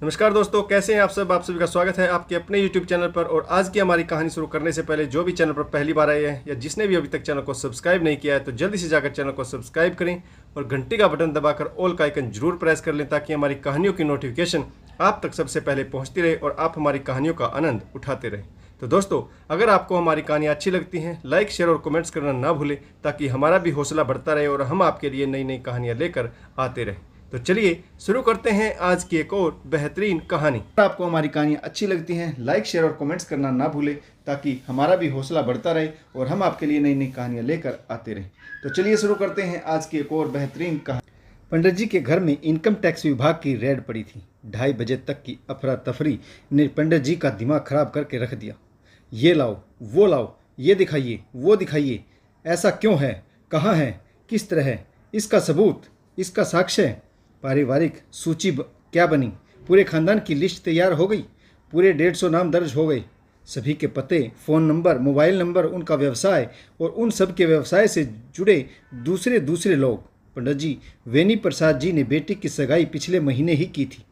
नमस्कार दोस्तों, कैसे हैं आप सब। आप सभी का स्वागत है आपके अपने YouTube चैनल पर। और आज की हमारी कहानी शुरू करने से पहले जो भी चैनल पर पहली बार आए हैं या जिसने भी अभी तक चैनल को सब्सक्राइब नहीं किया है तो जल्दी से जाकर चैनल को सब्सक्राइब करें और घंटी का बटन दबाकर ऑल का आइकन जरूर प्रेस कर लें ताकि हमारी कहानियों की नोटिफिकेशन आप तक सबसे पहले पहुँचती रहे और आप हमारी कहानियों का आनंद उठाते रहें। तो दोस्तों, अगर आपको हमारी कहानियाँ अच्छी लगती हैं, लाइक शेयर और कमेंट्स करना ना भूलें ताकि हमारा भी हौसला बढ़ता रहे और हम आपके लिए नई नई कहानियाँ लेकर आते रहें। तो चलिए शुरू करते हैं आज की एक और बेहतरीन कहानी। अगर आपको हमारी कहानियाँ अच्छी लगती हैं, लाइक शेयर और कमेंट्स करना ना भूलें ताकि हमारा भी हौसला बढ़ता रहे और हम आपके लिए नई नई कहानियाँ लेकर आते रहें। तो चलिए शुरू करते हैं आज की एक और बेहतरीन कहानी। पंडित जी के घर में इनकम टैक्स विभाग की रेड पड़ी थी। 2:30 बजे तक की अफरा तफरी ने पंडित जी का दिमाग खराब करके रख दिया। ये लाओ, वो लाओ, ये दिखाइए, वो दिखाइए, ऐसा क्यों है, कहाँ है, किस तरह है, इसका सबूत, इसका साक्ष्य। पारिवारिक सूची क्या बनी? पूरे खानदान की लिस्ट तैयार हो गई। पूरे 150 नाम दर्ज हो गए। सभी के पते, फ़ोन नंबर, मोबाइल नंबर, उनका व्यवसाय और उन सब के व्यवसाय से जुड़े दूसरे लोग। पंडित जी वेनी प्रसाद जी ने बेटी की सगाई पिछले महीने ही की थी।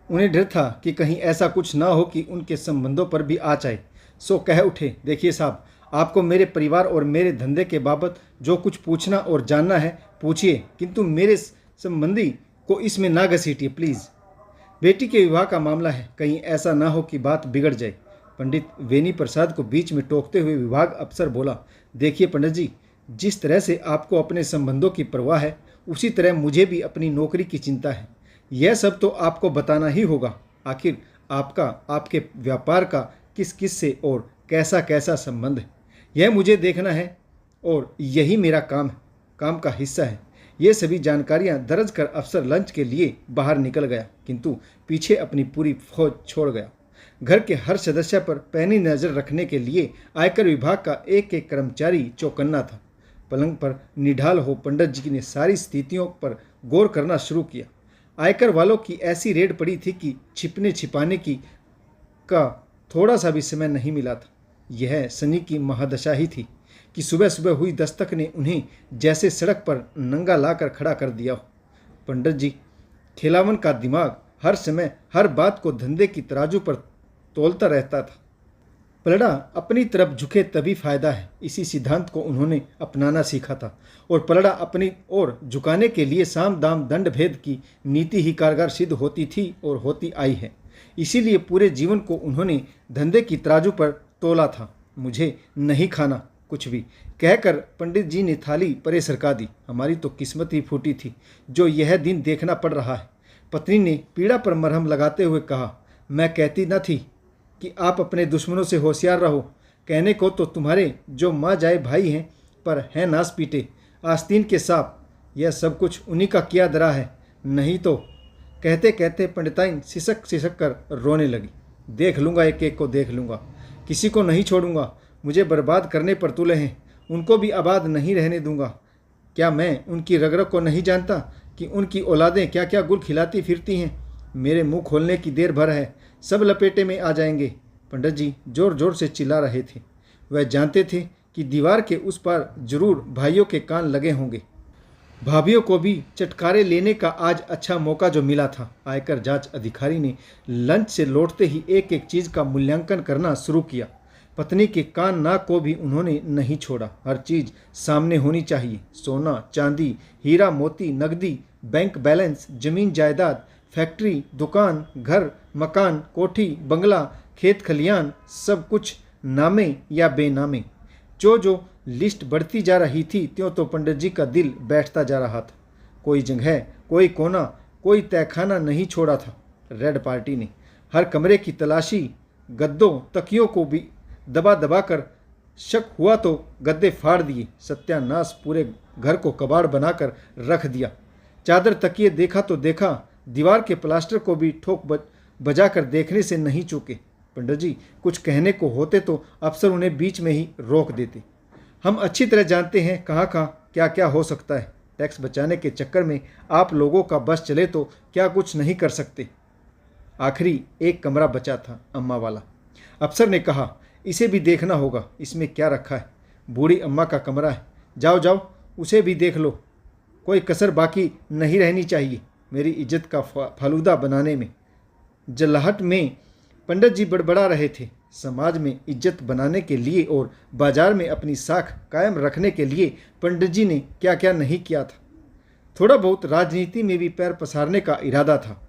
उन्हें डर था कि कहीं ऐसा कुछ ना हो कि उनके संबंधों पर भी आ जाए। सो कह उठे, देखिए साहब, आपको मेरे परिवार और मेरे धंधे के बाबत जो कुछ पूछना और जानना है पूछिए, किंतु मेरे संबंधी को इसमें ना घसीटिए प्लीज़। बेटी के विवाह का मामला है, कहीं ऐसा ना हो कि बात बिगड़ जाए। पंडित वेनी प्रसाद को बीच में टोकते हुए विभाग अफसर बोला, देखिए पंडित जी, जिस तरह से आपको अपने संबंधों की परवाह है उसी तरह मुझे भी अपनी नौकरी की चिंता है। यह सब तो आपको बताना ही होगा। आखिर आपका, आपके व्यापार का किस किस से और कैसा कैसा संबंध है, यह मुझे देखना है और यही मेरा काम का हिस्सा है। ये सभी जानकारियां दर्ज कर अफसर लंच के लिए बाहर निकल गया, किंतु पीछे अपनी पूरी फौज छोड़ गया। घर के हर सदस्य पर पैनी नज़र रखने के लिए आयकर विभाग का एक एक कर्मचारी चौकन्ना था। पलंग पर निढाल हो पंडित जी ने सारी स्थितियों पर गौर करना शुरू किया। आयकर वालों की ऐसी रेड पड़ी थी कि छिपने छिपाने का थोड़ा सा भी समय नहीं मिला था। यह शनि की महादशा ही थी कि सुबह सुबह हुई दस्तक ने उन्हें जैसे सड़क पर नंगा लाकर खड़ा कर दिया हो। पंडित जी खेलावन का दिमाग हर समय हर बात को धंधे की तराजू पर तोलता रहता था। पलड़ा अपनी तरफ झुके तभी फायदा है, इसी सिद्धांत को उन्होंने अपनाना सीखा था और पलड़ा अपनी ओर झुकाने के लिए साम दाम दंड भेद की नीति ही कारगर सिद्ध होती थी और होती आई है। इसीलिए पूरे जीवन को उन्होंने धंधे की तराजू पर तोला था। मुझे नहीं खाना कुछ भी, कहकर पंडित जी ने थाली परे सरका दी। हमारी तो किस्मत ही फूटी थी जो यह दिन देखना पड़ रहा है। पत्नी ने पीड़ा पर मरहम लगाते हुए कहा, मैं कहती न थी कि आप अपने दुश्मनों से होशियार रहो। कहने को तो तुम्हारे जो माँ जाए भाई हैं, पर हैं नास पीटे, आस्तीन के सांप। यह सब कुछ उन्हीं का किया धरा है, नहीं तो। कहते कहते पंडिताइन सिसक सिसक कर रोने लगी। देख लूँगा, एक एक को देख लूँगा, किसी को नहीं छोड़ूंगा। मुझे बर्बाद करने पर तुले हैं, उनको भी आबाद नहीं रहने दूंगा। क्या मैं उनकी रग रग को नहीं जानता कि उनकी औलादें क्या क्या गुल खिलाती फिरती हैं। मेरे मुंह खोलने की देर भर है, सब लपेटे में आ जाएंगे। पंडित जी जोर जोर से चिल्ला रहे थे। वह जानते थे कि दीवार के उस पार जरूर भाइयों के कान लगे होंगे। भाभीियों को भी चटकारे लेने का आज अच्छा मौका जो मिला था। आयकर जांच अधिकारी ने लंच से लौटते ही एक एक चीज़ का मूल्यांकन करना शुरू किया। पत्नी के कान नाक को भी उन्होंने नहीं छोड़ा। हर चीज़ सामने होनी चाहिए। सोना चांदी, हीरा मोती, नकदी, बैंक बैलेंस, जमीन जायदाद, फैक्ट्री, दुकान, घर, मकान, कोठी, बंगला, खेत खलियान, सब कुछ नामे या बेनामे। जो लिस्ट बढ़ती जा रही थी त्यों तो पंडित जी का दिल बैठता जा रहा था। कोई जगह, कोई कोना, कोई तहखाना नहीं छोड़ा था। रेड पार्टी ने हर कमरे की तलाशी, गद्दों तकियों को भी दबा दबा कर, शक हुआ तो गद्दे फाड़ दिए। सत्यानाश, पूरे घर को कबाड़ बनाकर रख दिया। चादर तकिए देखा तो देखा, दीवार के प्लास्टर को भी ठोक बजाकर देखने से नहीं चूके। पंडित जी कुछ कहने को होते तो अफसर उन्हें बीच में ही रोक देते। हम अच्छी तरह जानते हैं कहाँ क्या क्या हो सकता है। टैक्स बचाने के चक्कर में आप लोगों का बस चले तो क्या कुछ नहीं कर सकते। आखिरी एक कमरा बचा था, अम्मा वाला। अफसर ने कहा, इसे भी देखना होगा, इसमें क्या रखा है। बूढ़ी अम्मा का कमरा है, जाओ जाओ उसे भी देख लो, कोई कसर बाकी नहीं रहनी चाहिए मेरी इज्जत का फालूदा बनाने में। जलाहट में पंडित जी बड़बड़ा रहे थे। समाज में इज्जत बनाने के लिए और बाजार में अपनी साख कायम रखने के लिए पंडित जी ने क्या क्या नहीं किया था। थोड़ा बहुत राजनीति में भी पैर पसारने का इरादा था।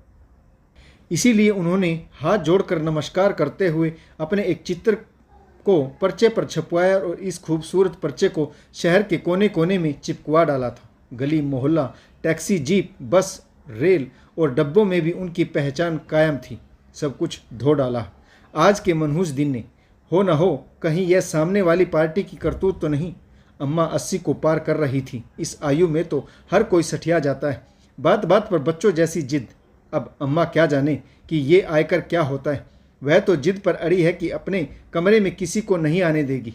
इसीलिए उन्होंने हाथ जोड़कर नमस्कार करते हुए अपने एक चित्र को पर्चे पर छपवाया और इस खूबसूरत पर्चे को शहर के कोने कोने में चिपकवा डाला था। गली मोहल्ला, टैक्सी, जीप, बस, रेल और डब्बों में भी उनकी पहचान कायम थी। सब कुछ धो डाला। आज के मनहूस दिन ने हो न हो कहीं यह सामने वाली पार्टी की करतूत तो नहीं। अम्मा 80 को पार कर रही थी। इस आयु में तो हर कोई सठिया जाता है। बात बात पर बच्चों जैसी जिद। अब अम्मा क्या जाने कि ये आयकर क्या होता है। वह तो जिद पर अड़ी है कि अपने कमरे में किसी को नहीं आने देगी।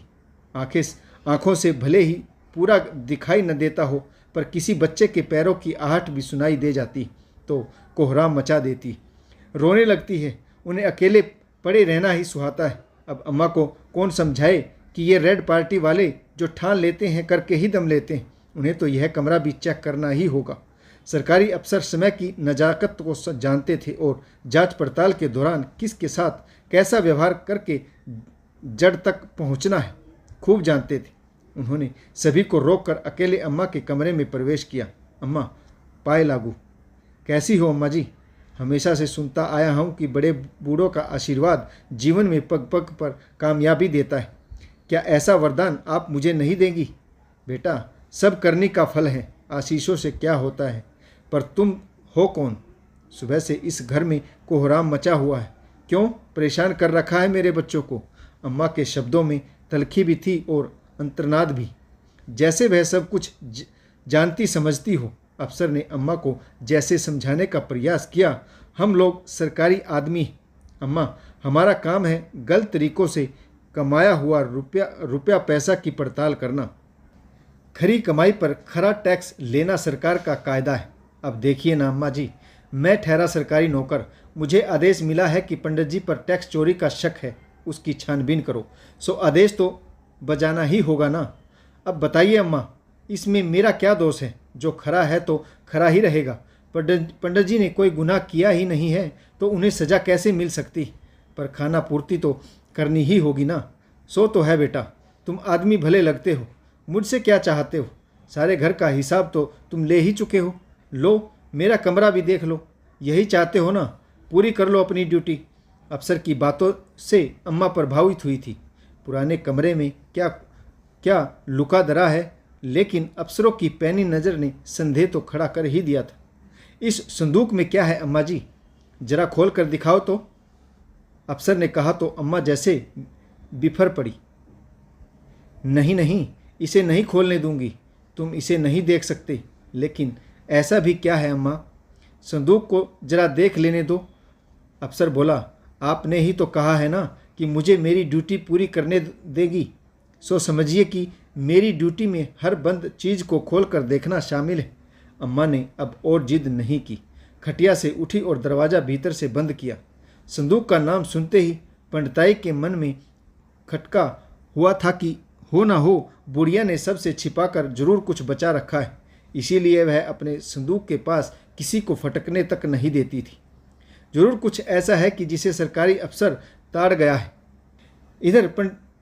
आंखों से भले ही पूरा दिखाई न देता हो, पर किसी बच्चे के पैरों की आहट भी सुनाई दे जाती तो कोहराम मचा देती। रोने लगती है। उन्हें अकेले पड़े रहना ही सुहाता है। अब अम्मा को कौन समझाए कि ये रेड पार्टी वाले जो ठान लेते हैं करके ही दम लेते हैं। उन्हें तो यह कमरा भी चेक करना ही होगा। सरकारी अफसर समय की नज़ाकत को जानते थे और जांच पड़ताल के दौरान किसके साथ कैसा व्यवहार करके जड़ तक पहुंचना है खूब जानते थे। उन्होंने सभी को रोककर अकेले अम्मा के कमरे में प्रवेश किया। अम्मा, पाए लागू। कैसी हो अम्मा जी? हमेशा से सुनता आया हूँ कि बड़े बूढ़ों का आशीर्वाद जीवन में पग पग पर कामयाबी देता है। क्या ऐसा वरदान आप मुझे नहीं देंगी? बेटा, सब करनी का फल है। आशीषों से क्या होता है? पर तुम हो कौन? सुबह से इस घर में कोहराम मचा हुआ है। क्यों परेशान कर रखा है मेरे बच्चों को? अम्मा के शब्दों में तलखी भी थी और अंतर्नाद भी, जैसे वह सब कुछ जानती समझती हो। अफसर ने अम्मा को जैसे समझाने का प्रयास किया, हम लोग सरकारी आदमी हैं अम्मा, हमारा काम है गलत तरीक़ों से कमाया हुआ रुपया पैसा की पड़ताल करना। खरी कमाई पर खरा टैक्स लेना सरकार का कायदा है। अब देखिए ना अम्मा जी, मैं ठहरा सरकारी नौकर, मुझे आदेश मिला है कि पंडित जी पर टैक्स चोरी का शक है, उसकी छानबीन करो। सो आदेश तो बजाना ही होगा ना। अब बताइए अम्मा, इसमें मेरा क्या दोष है? जो खरा है तो खरा ही रहेगा। पंडित जी ने कोई गुनाह किया ही नहीं है तो उन्हें सज़ा कैसे मिल सकती? पर खाना पूर्ति तो करनी ही होगी ना। सो तो है बेटा, तुम आदमी भले लगते हो, मुझसे क्या चाहते हो? सारे घर का हिसाब तो तुम ले ही चुके हो। लो, मेरा कमरा भी देख लो। यही चाहते हो ना? पूरी कर लो अपनी ड्यूटी। अफसर की बातों से अम्मा प्रभावित हुई थी। पुराने कमरे में क्या क्या लुका दरा है, लेकिन अफसरों की पैनी नज़र ने संदेह तो खड़ा कर ही दिया था। इस संदूक में क्या है अम्मा जी? जरा खोल कर दिखाओ तो। अफसर ने कहा तो अम्मा जैसे बिफर पड़ी। नहीं नहीं, इसे नहीं खोलने दूंगी। तुम इसे नहीं देख सकते। लेकिन ऐसा भी क्या है अम्मा? संदूक को जरा देख लेने दो। अफसर बोला, आपने ही तो कहा है ना कि मुझे मेरी ड्यूटी पूरी करने देगी। सो समझिए कि मेरी ड्यूटी में हर बंद चीज़ को खोल कर देखना शामिल है। अम्मा ने अब और जिद नहीं की, खटिया से उठी और दरवाज़ा भीतर से बंद किया। संदूक का नाम सुनते ही पंडिताई के मन में खटका हुआ था कि हो ना हो बुढ़िया ने सबसे छिपाकर जरूर कुछ बचा रखा है। इसीलिए वह अपने संदूक के पास किसी को फटकने तक नहीं देती थी। जरूर कुछ ऐसा है कि जिसे सरकारी अफसर ताड़ गया है। इधर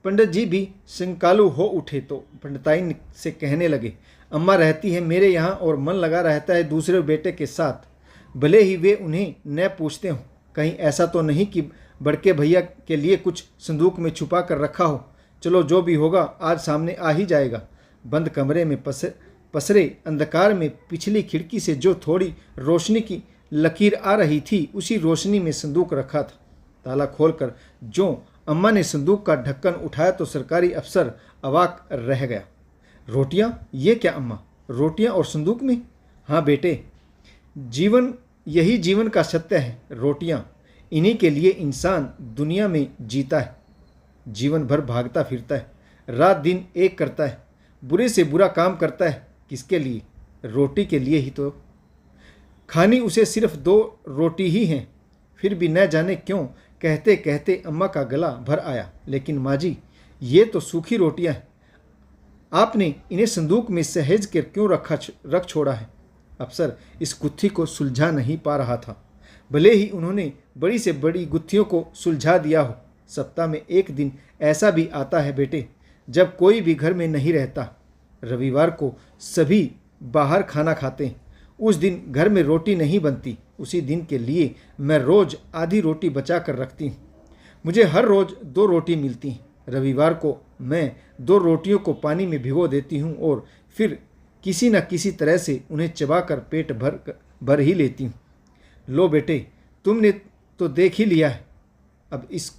पंडित जी भी शंकालु हो उठे तो पंडिताई से कहने लगे, अम्मा रहती है मेरे यहाँ और मन लगा रहता है दूसरे बेटे के साथ, भले ही वे उन्हें न पूछते हों। कहीं ऐसा तो नहीं कि बड़के भैया के लिए कुछ संदूक में छुपा कर रखा हो। चलो जो भी होगा आज सामने आ ही जाएगा। बंद कमरे में पसरे अंधकार में पिछली खिड़की से जो थोड़ी रोशनी की लकीर आ रही थी, उसी रोशनी में संदूक रखा था। ताला खोलकर जो अम्मा ने संदूक का ढक्कन उठाया तो सरकारी अफसर अवाक रह गया। रोटियां? ये क्या अम्मा, रोटियां और संदूक में? हाँ बेटे, जीवन यही जीवन का सत्य है। रोटियां, इन्हीं के लिए इंसान दुनिया में जीता है। जीवन भर भागता फिरता है, रात दिन एक करता है, बुरे से बुरा काम करता है। किसके लिए? रोटी के लिए ही तो। खानी उसे सिर्फ 2 रोटी ही हैं। फिर भी न जाने क्यों कहते कहते अम्मा का गला भर आया। लेकिन माँ जी, ये तो सूखी रोटियां हैं, आपने इन्हें संदूक में सहेज कर क्यों रख छोड़ा है? अफसर इस गुत्थी को सुलझा नहीं पा रहा था। भले ही उन्होंने बड़ी से बड़ी गुत्थियों को सुलझा दिया हो। सप्ताह में एक दिन ऐसा भी आता है बेटे जब कोई भी घर में नहीं रहता। रविवार को सभी बाहर खाना खाते हैं। उस दिन घर में रोटी नहीं बनती। उसी दिन के लिए मैं रोज़ आधी रोटी बचा कर रखती हूँ। मुझे हर रोज़ 2 रोटी मिलती हैं। रविवार को मैं 2 रोटियों को पानी में भिगो देती हूँ और फिर किसी न किसी तरह से उन्हें चबाकर पेट भर ही लेती हूँ। लो बेटे, तुमने तो देख ही लिया है। अब इस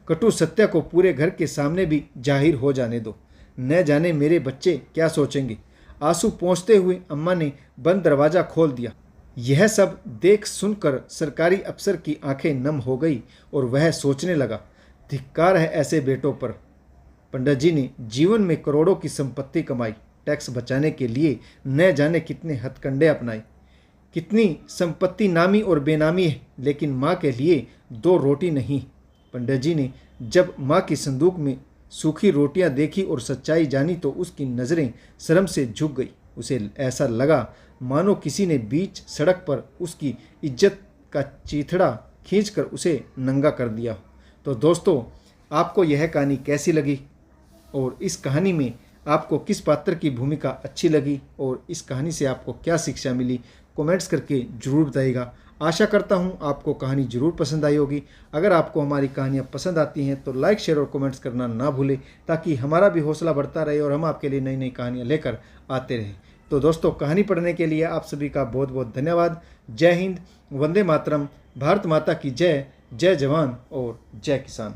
कटु सत्य को पूरे घर के सामने भी जाहिर हो जाने दो। न जाने मेरे बच्चे क्या सोचेंगे। आंसू पोंछते हुए अम्मा ने बंद दरवाज़ा खोल दिया। यह सब देख सुनकर सरकारी अफसर की आंखें नम हो गई और वह सोचने लगा, धिक्कार है ऐसे बेटों पर। पंडित जी ने जीवन में करोड़ों की संपत्ति कमाई, टैक्स बचाने के लिए न जाने कितने हथकंडे अपनाए। कितनी संपत्ति नामी और बेनामी है, लेकिन माँ के लिए 2 रोटी नहीं। पंडित जी ने जब माँ की संदूक में सूखी रोटियां देखी और सच्चाई जानी तो उसकी नज़रें शर्म से झुक गई। उसे ऐसा लगा मानो किसी ने बीच सड़क पर उसकी इज्जत का चीथड़ा खींचकर उसे नंगा कर दिया। तो दोस्तों, आपको यह कहानी कैसी लगी और इस कहानी में आपको किस पात्र की भूमिका अच्छी लगी और इस कहानी से आपको क्या शिक्षा मिली, कमेंट्स करके ज़रूर बताइएगा। आशा करता हूँ आपको कहानी ज़रूर पसंद आई होगी। अगर आपको हमारी कहानियाँ पसंद आती हैं तो लाइक, शेयर और कमेंट्स करना ना भूलें, ताकि हमारा भी हौसला बढ़ता रहे और हम आपके लिए नई नई कहानियाँ लेकर आते रहें। तो दोस्तों, कहानी पढ़ने के लिए आप सभी का बहुत बहुत धन्यवाद। जय हिंद, वंदे मातरम, भारत माता की जय, जय जवान और जय किसान।